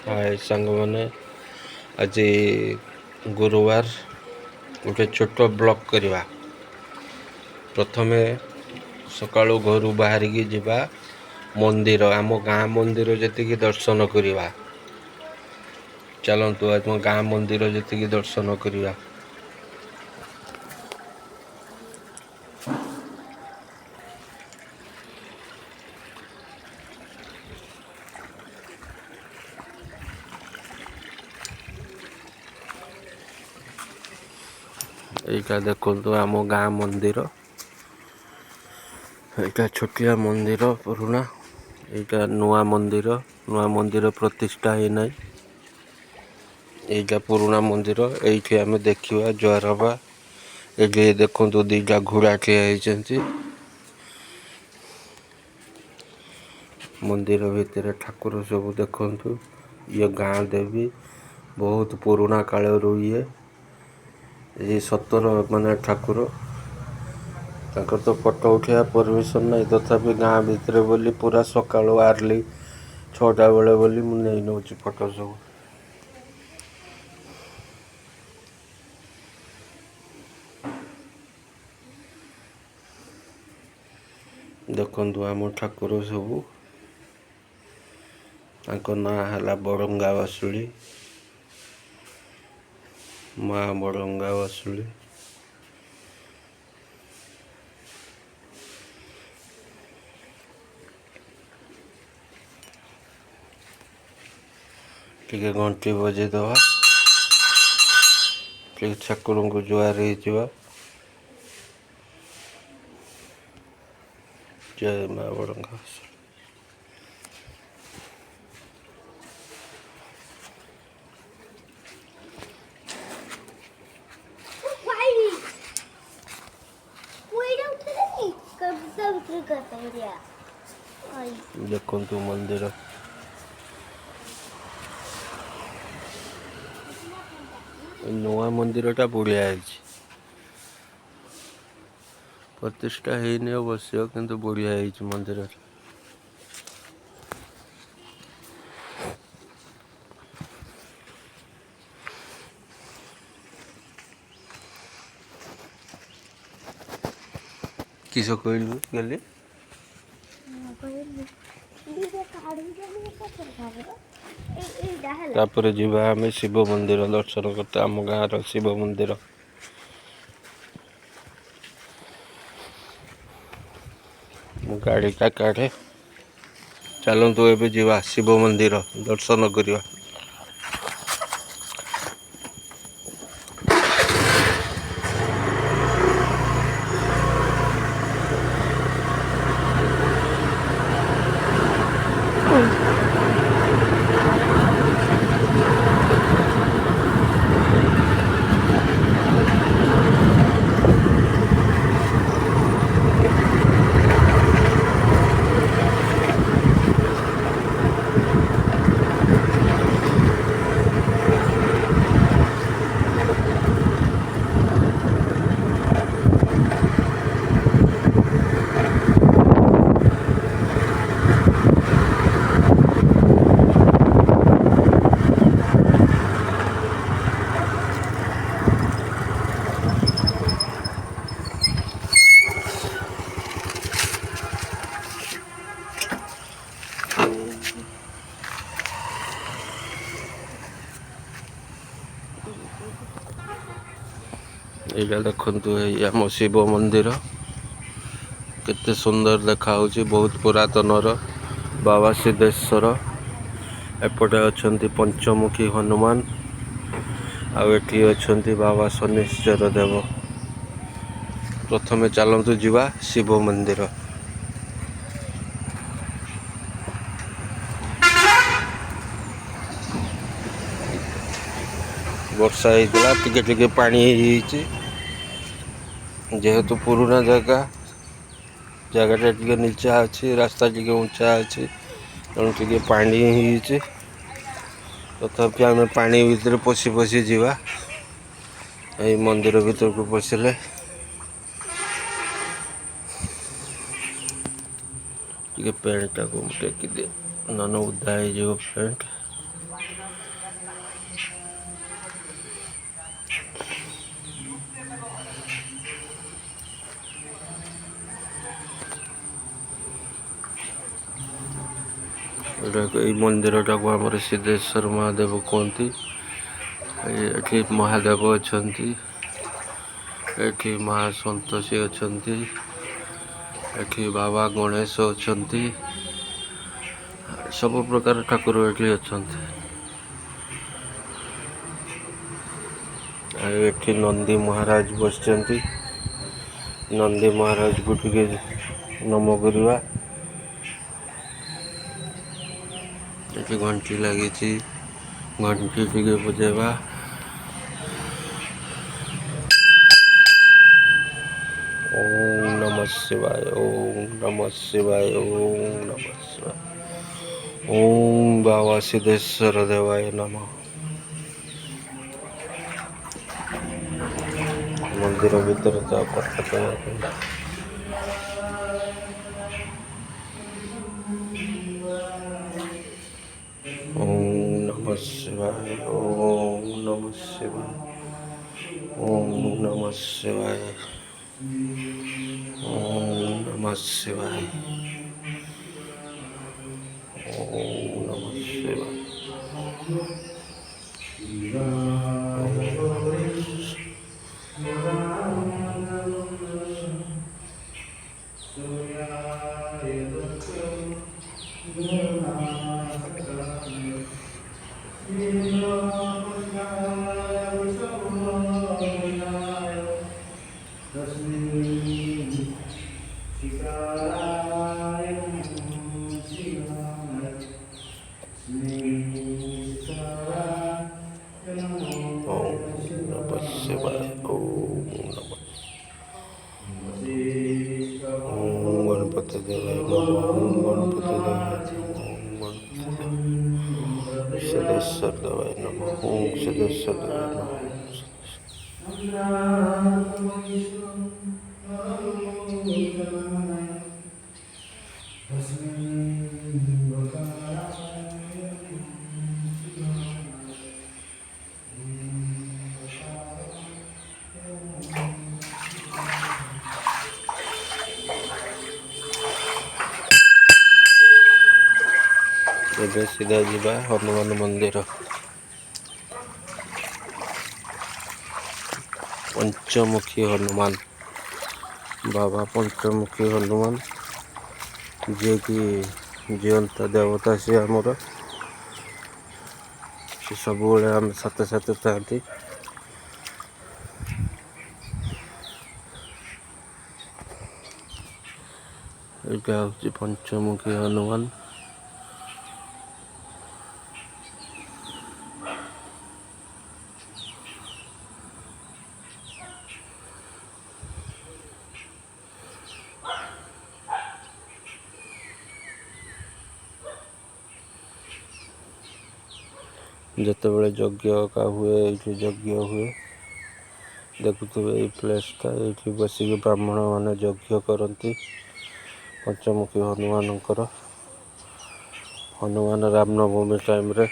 हाय सांग मैंने आज गुरुवार गोटे छोट ब्लॉग करवा। प्रथमे सकाळु घर बाहर की जीवा मंदिर आम गाँ मंदिर जी दर्शन करवा। चलतु आज मो गाँ मंदिर जी दर्शन करवा। यहाँ देखु आम गाँ मंदिर, यहाँ छोटिया मंदिर पुराना, यहाँ नुआ मंदिर प्रतिष्ठा ही ना। यहाँ पुराना मंदिर ये आम देखा जुआर हवा। ये देखु दीटा घोड़ा ठिया मंदिर भितर ठाकुर सब देखु। ये गाँ देवी बहुत पुराना काल ये सतर माने ठाकुर तो फोटो उठा परमिशन नहीं, तथापि गाँ भितर बोली पूरा सकाळु आर्ली 6टा बेले बोली मु नहीं नौ फोटो सब। देखु आम ठाकुर सब ना है बड़ंगा बासुली, माँ बड़ंगा बासुली। टिके घंटी बजेदवा, टिके ठाकुर को जुआर हो। जय माँ बड़ंगा बासुली। देखु मंदिर नुआ मंदिरटा बढ़िया है, प्रतिष्ठा है अवश्य किंतु बढ़िया है मंदिर। किस कहलु गली तापर जीवा आम शिव मंदिर दर्शन करते आम गाँव शिव मंदिर। गाड़ी का काढ़े चलतु एवं जीवा शिव मंदिर दर्शन करवा। यहाँ देखु आम शिव मंदिर केते सुंदर देखा, बहुत पुरातनर बाबा सिद्धेश्वर। एपटे अच्छा पंचमुखी हनुमान आठी अच्छा बाबा शनिश्चर देव। प्रथमे चलतु जीवा शिव मंदिर। वर्षा होता टिके टिके पानी जेहेतु पुराना जगह टे नीचा अच्छी रास्ता टे ऊंचा अच्छी तेणु टे पानी तथापि आम पानी भितर पशि पशि जीवा। ये मंदिर भीतर को पशिले टे पेंटा को टेकी दे नन उदा हो पैंट। ଏଇ ମନ୍ଦିରଟାକୁ ଆମର ସିଦ୍ଧେଶ୍ୱର ମହାଦେବ କୁହନ୍ତି। ଏଠି ମହାଦେବ ଅଛନ୍ତି, ଏଠି ମା ସନ୍ତୋଷୀ ଅଛନ୍ତି, ଏଠି ବାବା ଗଣେଶ ଅଛନ୍ତି, ସବୁ ପ୍ରକାର ଠାକୁର ଏଠି ଅଛନ୍ତି। ଆଉ ଏଠି ନନ୍ଦୀ ମହାରାଜ ବସିଛନ୍ତି। ନନ୍ଦୀ ମହାରାଜକୁ ଟିକେ ନମ କରିବା। ଏଠି ଘଣ୍ଟି ଲାଗିଛି, ଘଣ୍ଟି ଟିକେ ବଜେଇବା। ଓಂ ନମଃ ଶିବାୟ, ଓಂ ନମଃ ଶିବାୟ, ଓಂ ନମଃ ଶିବାୟ, ଓಂ ବାବା ସିଦ୍ଧେଶ୍ୱର ଦେବାୟ ନମଃ। ମନ୍ଦିର ଭିତରେ ତ କଥା କହିବା ପାଇଁ ଓಂ ନମଃ ଶିବାୟ, ଓಂ ନମଃ ଶିବାୟ, ଓಂ ନମଃ ଶିବାୟ, ଓಂ ନମଃ ଶିବାୟ, ଓಂ ନମଃ ଶିବାୟ। गणपति देवाय नमः, ओम गणपति देवाय नमः, ओम गणपति सिद्धेश्वर देवाय नमः, ओम सिद्धेश्वर देवाय नमः। ଏବେ ସିଧା ଯିବା ହନୁମାନ ମନ୍ଦିର। ପଞ୍ଚମୁଖୀ ହନୁମାନ, ବାବା ପଞ୍ଚମୁଖୀ ହନୁମାନ, ଯିଏକି ଜିଅନ୍ତା ଦେବତା ସିଏ ଆମର, ସେ ସବୁବେଳେ ଆମ ସାଥେ ସାଥେ ଥାନ୍ତି। ଏଇଟା ହେଉଛି ପଞ୍ଚମୁଖୀ ହନୁମାନ। ଯେତେବେଳେ ଯଜ୍ଞ ଏକା ହୁଏ, ଏଇଠି ଯଜ୍ଞ ହୁଏ, ଦେଖୁଥିବେ ଏଇ ପ୍ଲେସ୍ଟା, ଏଇଠି ବସିକି ବ୍ରାହ୍ମଣ ମାନେ ଯଜ୍ଞ କରନ୍ତି ପଞ୍ଚମୁଖୀ ହନୁମାନଙ୍କର। ହନୁମାନ ରାମନବମୀ ଟାଇମ୍ରେ।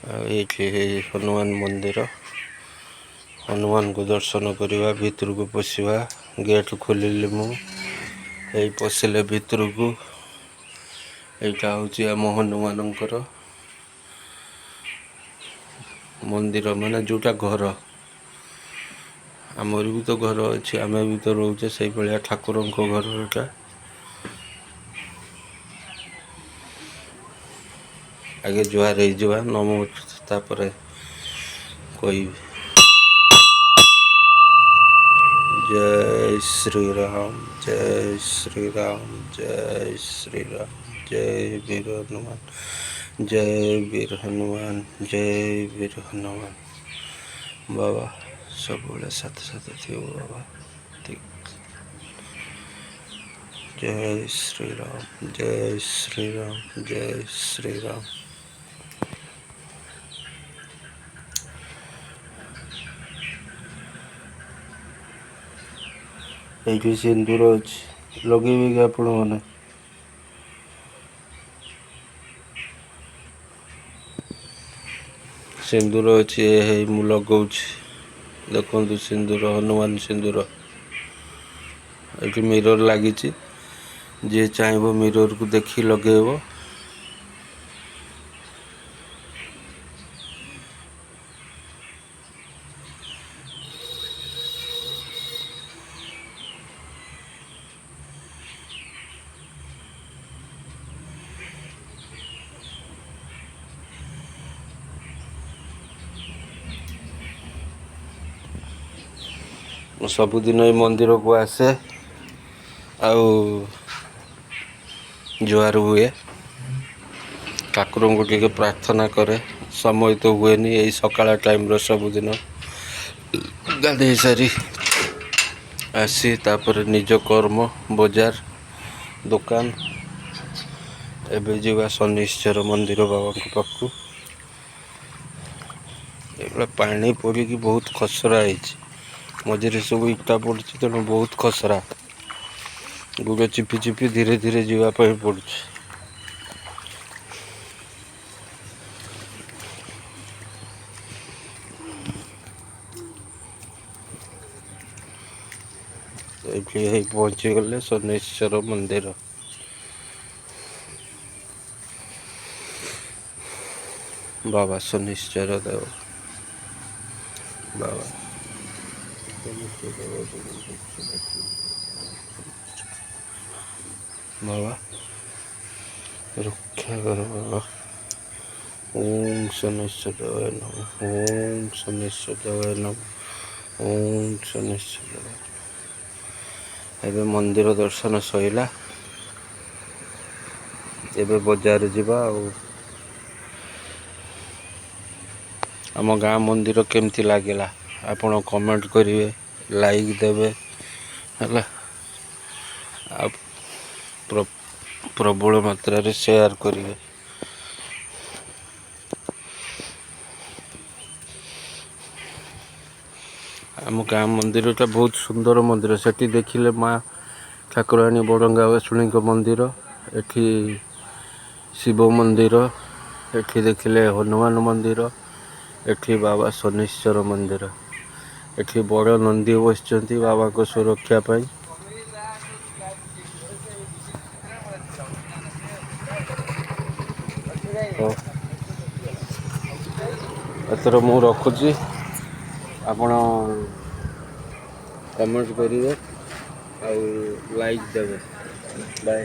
ଆଉ ଏଇଠି ହନୁମାନ ମନ୍ଦିର, ହନୁମାନଙ୍କୁ ଦର୍ଶନ କରିବା, ଭିତରକୁ ପଶିବା। ଗେଟ୍ ଖୋଲିଲି ମୁଁ, ଏଇ ପଶିଲେ ଭିତରକୁ। ଏଇଟା ହେଉଛି ଆମ ହନୁମାନଙ୍କର ମନ୍ଦିର, ମାନେ ଯେଉଁଟା ଘର। ଆମର ବି ତ ଘର ଅଛି, ଆମେ ବି ତ ରହୁଛେ ସେଇଭଳିଆ ଠାକୁରଙ୍କ ଘର ଏଇଟା। ଆଗେ ଜୁହାର ହେଇଯିବା, ନମ ତାପରେ କହିବି। जय श्री राम, जय श्री राम, जय श्री राम, जय वीर हनुमान, जय वीर हनुमान, जय वीर हनुमान। बाबा सब साथ साथ थी बाबा, ठीक। जय श्री राम, जय श्री राम, जय श्री राम। ये सिंदूर अच्छे लगे आपण मैंने सिंदूर अच्छे मु लगाऊँ देखु सिंदूर हनुमान सिंदूर ये मिरर लगी जे चाहेबो मिरर को देखी लगेबो। सबुदिन ए मंदिर को आसे आउ जुआर हुए ठाकुर को टिके प्रार्थना करे। समय तो हुए नहीं यही सकाळ टाइम सबुदिन गाधे सारी आसी तापर निज कर्म बजार दुकान एबे जीवा शनिश्चर मंदिर बाबा के पाखु। एबे पानी पड़ी की बहुत खसरा है मझे सब इटा पड़ी तेणु बहुत खसरा गुड़ चिपी चिपी धीरे धीरे जावाई पड़ुछ। ये पहुंची गले शनिश्चर मंदिर। बाबा शनिश्चर देव बाबा बाबा रक्षा करो बाबा। ओम शनिश्चर देवाय नमः। ओम शनिश्चर देवाय नमः। ओम शनिश्चर देवाय। एबे मंदिर दर्शन सइला एबे बाजार जीवा। आम गाँ मंदिर केमती लागला आपण कमेंट करेंगे लाइक देवे है प्रबल मात्रा रे शेयर करेंगे। आम गाँ मंदिर टा बहुत सुंदर मंदिर सेठी देखिले माँ ठाकुराणी बड़ंगा वेशुणी मंदिर एठी शिव मंदिर एठी देखिले हनुमान मंदिर एठी बाबा शनिश्चर मंदिर एठी बड़ नंदी बसचंती बाबा को सुरक्षा पाई। एथर मु रखुची आपण कमेंट करेंगे और लाइक देवे। बाय।